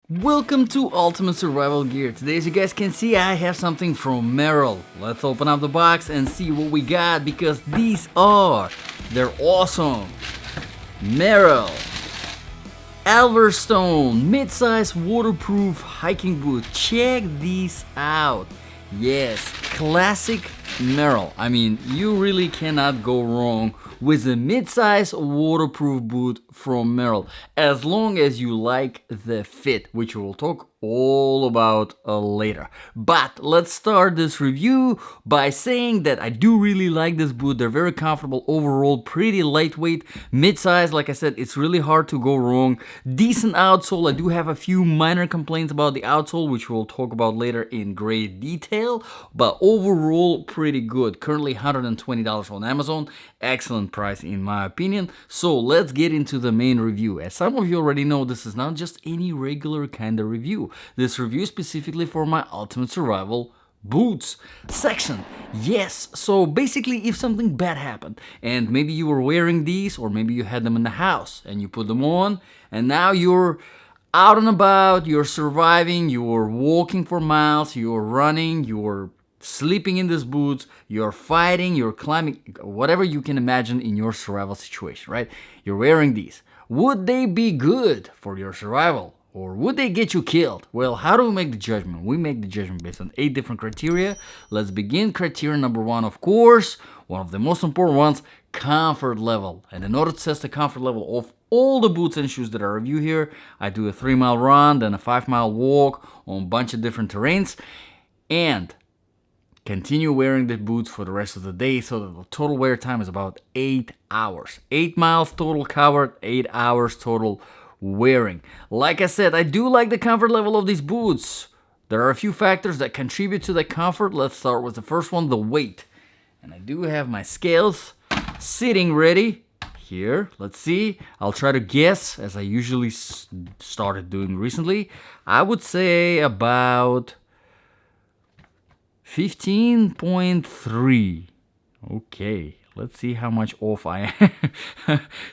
Welcome to Ultimate Survival Gear. Today, as you guys can see, I have something from Merrell. Let's open up the box and see what we got, because they're awesome. Merrell Alverstone mid-size waterproof hiking boot. Check these out. Yes, classic Merrell. I mean, you really cannot go wrong with a mid-size waterproof boot from Merrell, as long as you like the fit, which we'll talk all about later. But let's start this review by saying that I do really like this boot. They're very comfortable overall, pretty lightweight, mid-size. Like I said, it's really hard to go wrong. Decent outsole. I do have a few minor complaints about the outsole, which we'll talk about later in great detail, but overall pretty good. Currently $120 on Amazon. Excellent price in my opinion. So let's get into the main review. As some of you already know, this is not just any regular kind of review. This review is specifically for my Ultimate Survival boots section. Yes, so basically if something bad happened and maybe you were wearing these, or maybe you had them in the house and you put them on and now you're out and about, you're surviving, you're walking for miles, you're running, you're sleeping in these boots, you're fighting, you're climbing, whatever you can imagine in your survival situation, right? You're wearing these. Would they be good for your survival? Or would they get you killed? Well, how do we make the judgment? We make the judgment based on 8 different criteria. Let's begin. Criteria number 1, of course, one of the most important ones, comfort level. And in order to test the comfort level of all the boots and shoes that I review here, I do a 3-mile run, then a 5-mile walk on a bunch of different terrains, and continue wearing the boots for the rest of the day, so that the total wear time is about 8 hours. 8 miles total covered, 8 hours total wearing. Like I said, I do like the comfort level of these boots. There are a few factors that contribute to the comfort. Let's start with the first one, the weight. And I do have my scales sitting ready here. Let's see. I'll try to guess, as I usually started doing recently. I would say about 15.3. Okay, let's see how much off I am.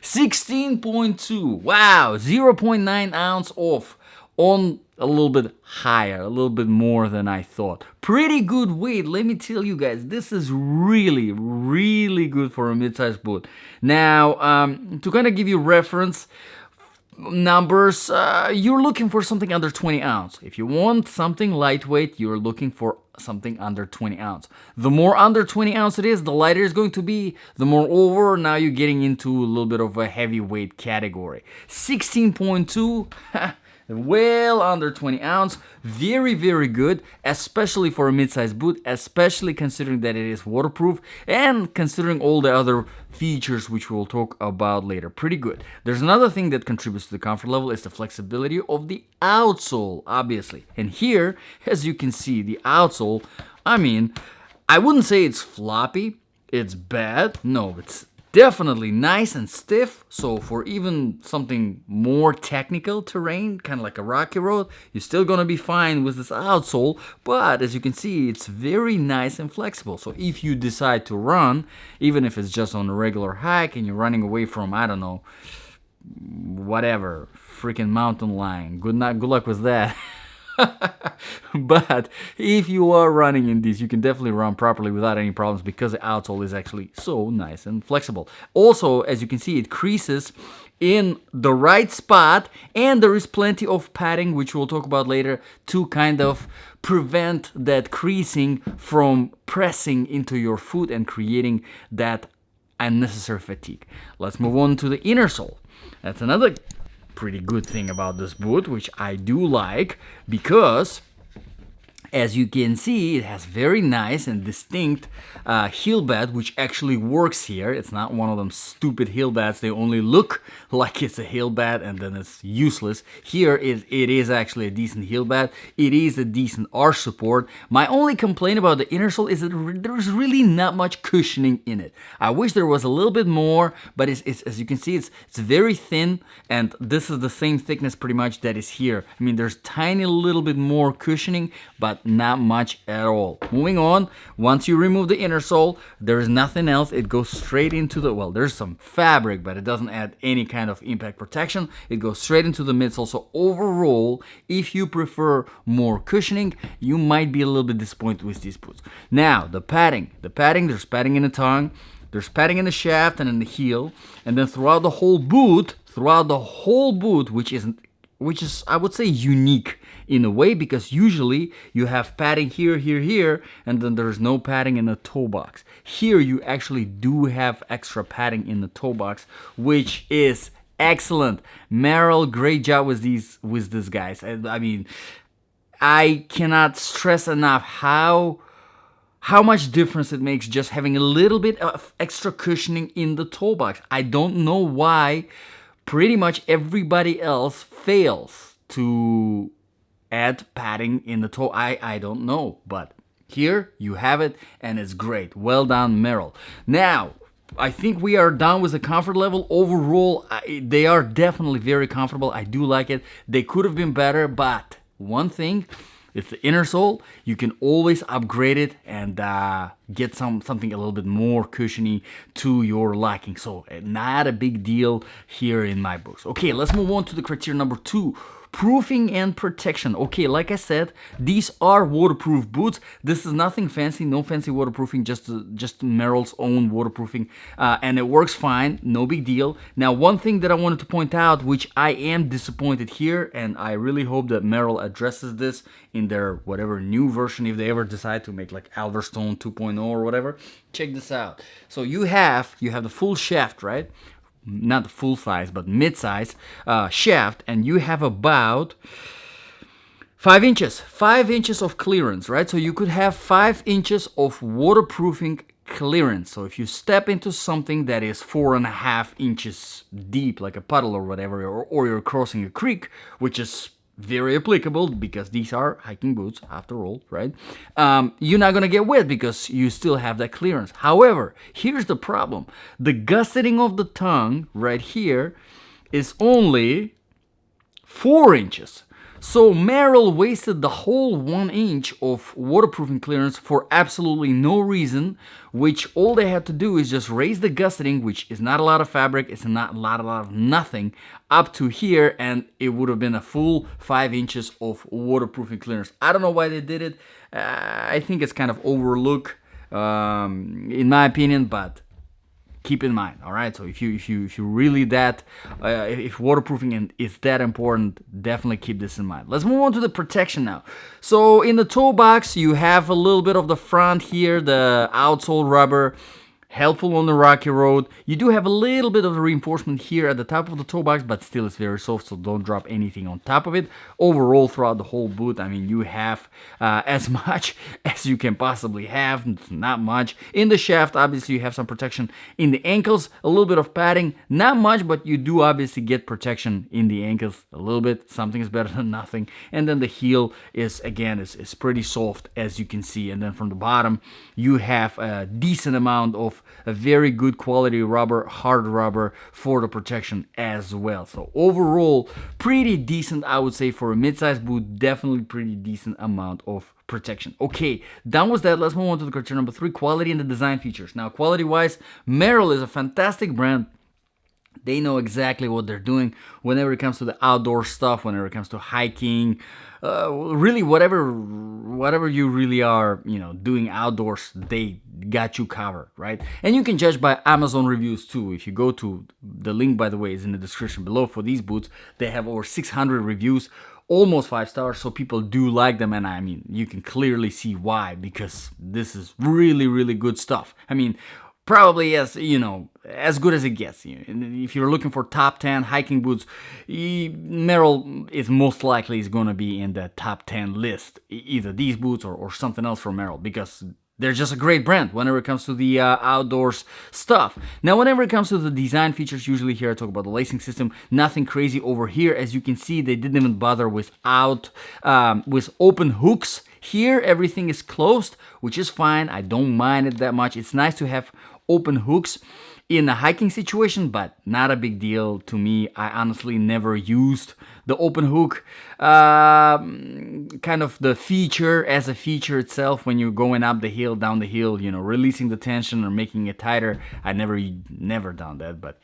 16.2. Wow, 0.9 ounce off on a little bit higher, a little bit more than I thought. Pretty good weight, let me tell you guys. This is really, really good for a mid-sized boot. Now, to kind of give you reference numbers, you're looking for something under 20 ounce. If you want something lightweight, you're looking for something under 20 ounce. The more under 20 ounce it is, the lighter it's going to be. The more over, now you're getting into a little bit of a heavyweight category. 16.2, well under 20 ounce. Very, very good, especially for a mid-sized boot, especially considering that it is waterproof and considering all the other features which we'll talk about later. Pretty good. There's another thing that contributes to the comfort level, is the flexibility of the outsole, obviously. And here, as you can see, the outsole, I mean, I wouldn't say it's floppy, it's bad. No, it's definitely nice and stiff. So for even something more technical terrain, kind of like a rocky road, you're still gonna be fine with this outsole. But as you can see, it's very nice and flexible. So if you decide to run, even if it's just on a regular hike and you're running away from, I don't know, whatever, freaking mountain lion, good luck with that. But if you are running in these, you can definitely run properly without any problems, because the outsole is actually so nice and flexible. Also, as you can see, it creases in the right spot, and there is plenty of padding, which we'll talk about later, to kind of prevent that creasing from pressing into your foot and creating that unnecessary fatigue. Let's move on to the inner sole. That's another pretty good thing about this boot, which I do like, because as you can see, it has very nice and distinct heel bed, which actually works here. It's not one of them stupid heel beds. They only look like it's a heel bed and then it's useless. Here it is actually a decent heel bed. It is a decent arch support. My only complaint about the inner sole is that there's really not much cushioning in it. I wish there was a little bit more, but it's as you can see, it's very thin, and this is the same thickness pretty much that is here. I mean, there's tiny little bit more cushioning, but but not much at all. Moving on, once you remove the inner sole, there's nothing else. It goes straight into the, well, there's some fabric, but it doesn't add any kind of impact protection. It goes straight into the midsole. So overall, if you prefer more cushioning, you might be a little bit disappointed with these boots. Now, the padding, there's padding in the tongue, there's padding in the shaft and in the heel, and then throughout the whole boot, which is I would say unique in a way, because usually you have padding here, here, here, and then there's no padding in the toe box. Here you actually do have extra padding in the toe box, which is excellent. Merrell, great job with these guys. I mean, I cannot stress enough how much difference it makes just having a little bit of extra cushioning in the toe box. I don't know why pretty much everybody else fails to add padding in the toe. I don't know, but here you have it, and it's great. Well done, Merrell. Now, I think we are done with the comfort level. Overall, they are definitely very comfortable. I do like it. They could have been better, but one thing, it's the inner sole. You can always upgrade it and get something a little bit more cushiony to your liking. So not a big deal here in my books. Okay, let's move on to the criteria number 2. Proofing and protection. Okay, like I said, these are waterproof boots. This is nothing fancy, no fancy waterproofing, just Merrell's own waterproofing, and it works fine, no big deal. Now, one thing that I wanted to point out, which I am disappointed here, and I really hope that Merrell addresses this in their whatever new version, if they ever decide to make like Alverstone 2.0 or whatever. Check this out. So you have the full shaft, right? Not the full size, but mid-size shaft, and you have about 5 inches of clearance, right? So you could have 5 inches of waterproofing clearance. So if you step into something that is 4.5 inches deep, like a puddle or whatever, or you're crossing a creek, which is very applicable because these are hiking boots after all, right? You're not gonna get wet because you still have that clearance. However, here's the problem. The gusseting of the tongue right here is only 4 inches. So Merrell wasted the whole 1 inch of waterproofing clearance for absolutely no reason, which all they had to do is just raise the gusseting, which is not a lot of fabric, it's not a lot of nothing, up to here, and it would have been a full 5 inches of waterproofing clearance. I don't know why they did it. I think it's kind of overlooked, in my opinion, but keep in mind, all right? So if you really if waterproofing is that important, definitely keep this in mind. Let's move on to the protection now. So in the toe box, you have a little bit of the front here, the outsole rubber, helpful on the rocky road. You do have a little bit of the reinforcement here at the top of the toe box, but still it's very soft, so don't drop anything on top of it. Overall, throughout the whole boot, I mean, you have as much as you can possibly have. It's not much. In the shaft, obviously, you have some protection. In the ankles, a little bit of padding. Not much, but you do obviously get protection in the ankles a little bit. Something is better than nothing. And then the heel is, again, is pretty soft, as you can see. And then from the bottom, you have a decent amount of a very good quality rubber, hard rubber for the protection as well. So overall, pretty decent, I would say, for a mid-size boot. Definitely pretty decent amount of protection. Okay, done with that. Let's move on to the criteria number 3, quality and the design features. Now, quality-wise, Merrell is a fantastic brand. They know exactly what they're doing whenever it comes to the outdoor stuff, whenever it comes to hiking, really whatever you really are, doing outdoors, they got you covered, right? And you can judge by Amazon reviews too. If you go to the link, by the way, is in the description below for these boots, they have over 600 reviews, almost 5 stars, so people do like them, and I mean, you can clearly see why, because this is really, really good stuff. I mean, probably as good as it gets. If you're looking for top 10 hiking boots, Merrell is most likely going to be in the top 10 list. Either these boots or something else from Merrell, because they're just a great brand whenever it comes to the outdoors stuff. Now, whenever it comes to the design features, usually here I talk about the lacing system. Nothing crazy over here. As you can see, they didn't even bother with open hooks. Here, everything is closed, which is fine. I don't mind it that much. It's nice to have open hooks in a hiking situation, but not a big deal to me. I honestly never used the open hook. kind of the feature as a feature itself when you're going up the hill, down the hill, you know, releasing the tension or making it tighter. I never done that, but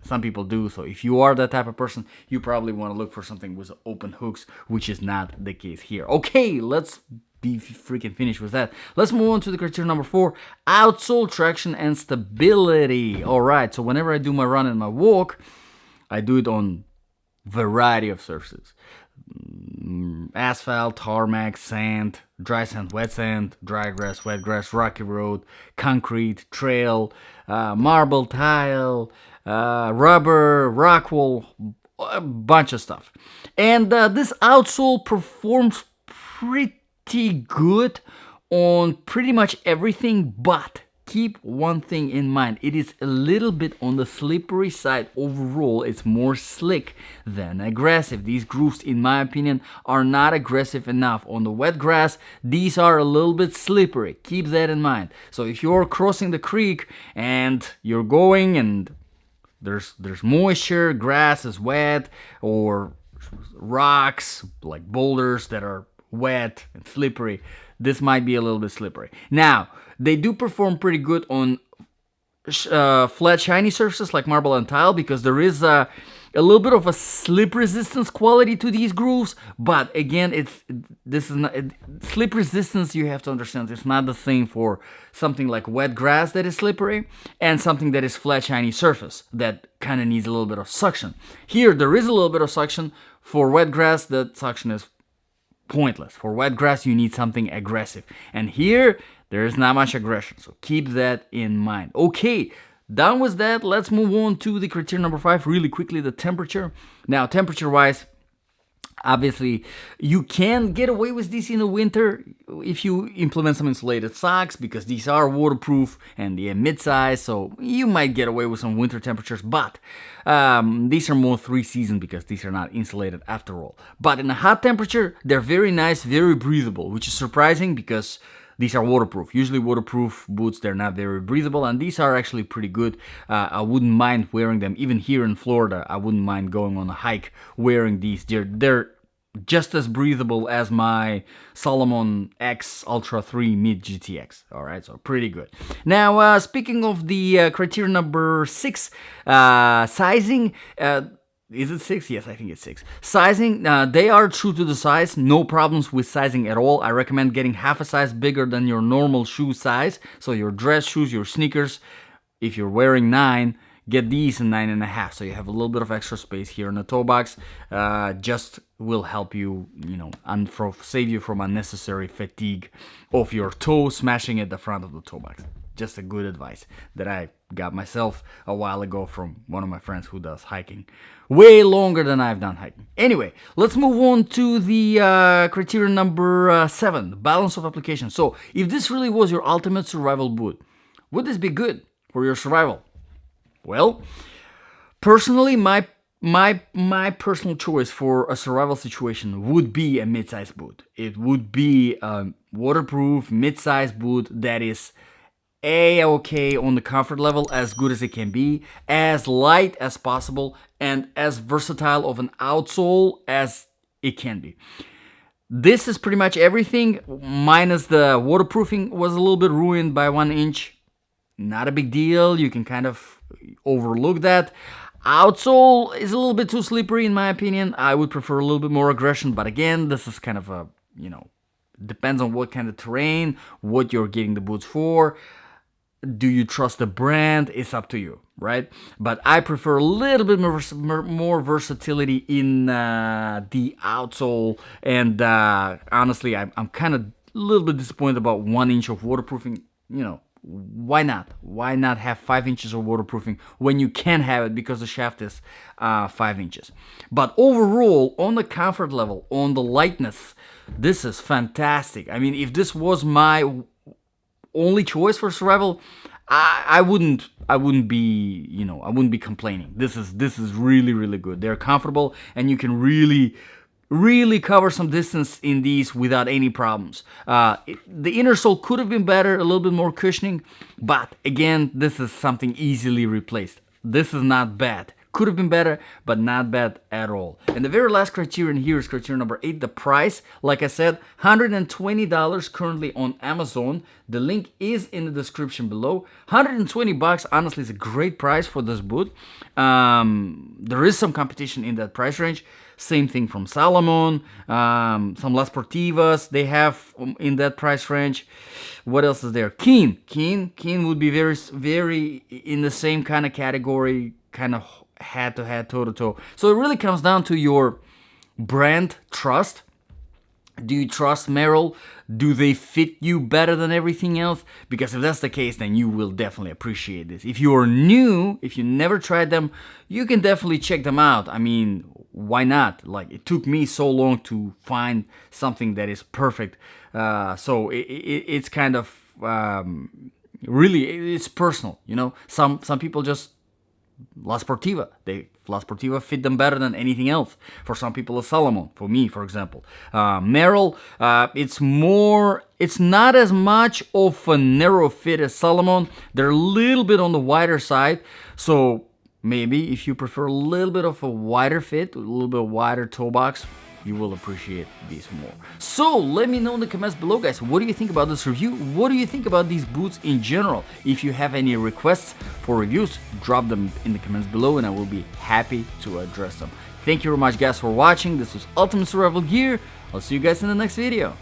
some people do. So if you are that type of person, you probably want to look for something with open hooks, which is not the case here. Okay, let's be freaking finished with that. Let's move on to the criteria number 4, outsole traction and stability. All right, so whenever I do my run and my walk, I do it on variety of surfaces. Asphalt, tarmac, sand, dry sand, wet sand, dry grass, wet grass, rocky road, concrete, trail, marble tile, rubber, rock wool, a bunch of stuff. And this outsole performs pretty good on pretty much everything, but keep one thing in mind. It is a little bit on the slippery side. Overall, it's more slick than aggressive. These grooves, in my opinion, are not aggressive enough. On the wet grass, these are a little bit slippery. Keep that in mind. So if you're crossing the creek and you're going and there's moisture, grass is wet, or rocks like boulders that are wet and slippery, this might be a little bit slippery. Now, they do perform pretty good on flat shiny surfaces like marble and tile, because there is a little bit of a slip resistance quality to these grooves. But again, slip resistance, you have to understand, it's not the same for something like wet grass that is slippery and something that is flat shiny surface that kind of needs a little bit of suction. Here there is a little bit of suction. For wet grass, that suction is pointless. For wet grass, you need something aggressive, and here there is not much aggression, so keep that in mind. Okay, done with that. Let's move on to the criteria number 5 really quickly, the temperature. Now, temperature wise, obviously you can get away with this in the winter if you implement some insulated socks, because these are waterproof and they are mid-size, so you might get away with some winter temperatures. But these are more 3-season because these are not insulated after all. But in a hot temperature, they're very nice, very breathable, which is surprising because these are waterproof. Usually waterproof boots, they're not very breathable, and these are actually pretty good. I wouldn't mind wearing them. Even here in Florida, I wouldn't mind going on a hike wearing these. They're just as breathable as my Salomon X Ultra 3 Mid GTX. All right, so pretty good. Now, speaking of the criteria number 6, sizing. Is it 6? Yes, I think it's 6. Sizing, they are true to the size. No problems with sizing at all. I recommend getting half a size bigger than your normal shoe size. So your dress shoes, your sneakers, if you're wearing 9, get these in 9.5. So you have a little bit of extra space here in the toe box. Just will help you, and save you from unnecessary fatigue of your toe smashing at the front of the toe box. Just a good advice that I got myself a while ago from one of my friends who does hiking way longer than I've done hiking. Anyway, let's move on to the criteria number 7, balance of application. So if this really was your ultimate survival boot, would this be good for your survival? Well, personally, my personal choice for a survival situation would be a mid-size boot. It would be a waterproof mid-size boot that is A-okay on the comfort level, as good as it can be, as light as possible, and as versatile of an outsole as it can be. This is pretty much everything, minus the waterproofing was a little bit ruined by 1 inch. Not a big deal, you can kind of overlook that. Outsole is a little bit too slippery in my opinion. I would prefer a little bit more aggression, but again, this is kind of a, depends on what kind of terrain, what you're getting the boots for. Do you trust the brand? It's up to you, right? But I prefer a little bit more versatility in the outsole. And honestly, I'm kind of a little bit disappointed about 1 inch of waterproofing. Why not? Why not have 5 inches of waterproofing when you can have it because the shaft is 5 inches? But overall, on the comfort level, on the lightness, this is fantastic. I mean, if this was my only choice for survival, I wouldn't be complaining. This is really, really good. They're comfortable and you can really cover some distance in these without any problems. The inner sole could have been better, a little bit more cushioning, but again, this is something easily replaced. This is not bad. Could have been better, but not bad at all. And the very last criterion here is criterion number 8, the price. Like I said, $120 currently on Amazon. The link is in the description below. 120 bucks, honestly, is a great price for this boot. There is some competition in that price range. Same thing from Salomon, some La Sportivas they have in that price range. What else is there? Keen would be very in the same kind of category, kind of head-to-head, toe-to-toe. So it really comes down to your brand trust. Do you trust Merrell? Do they fit you better than everything else? Because if that's the case, then you will definitely appreciate this. If you are new, if you never tried them, you can definitely check them out. I mean, why not? Like, it took me so long to find something that is perfect. So it's kind of really, it's personal, you know. Some people just La Sportiva. La Sportiva fit them better than anything else. For some people, a Salomon. For me, for example, Merrell. It's not as much of a narrow fit as Salomon. They're a little bit on the wider side. So maybe if you prefer a little bit of a wider fit, a little bit wider toe box, you will appreciate these more. So let me know in the comments below, guys. What do you think about this review? What do you think about these boots in general? If you have any requests for reviews, drop them in the comments below and I will be happy to address them. Thank you very much, guys, for watching. This was Ultimate Survival Gear. I'll see you guys in the next video.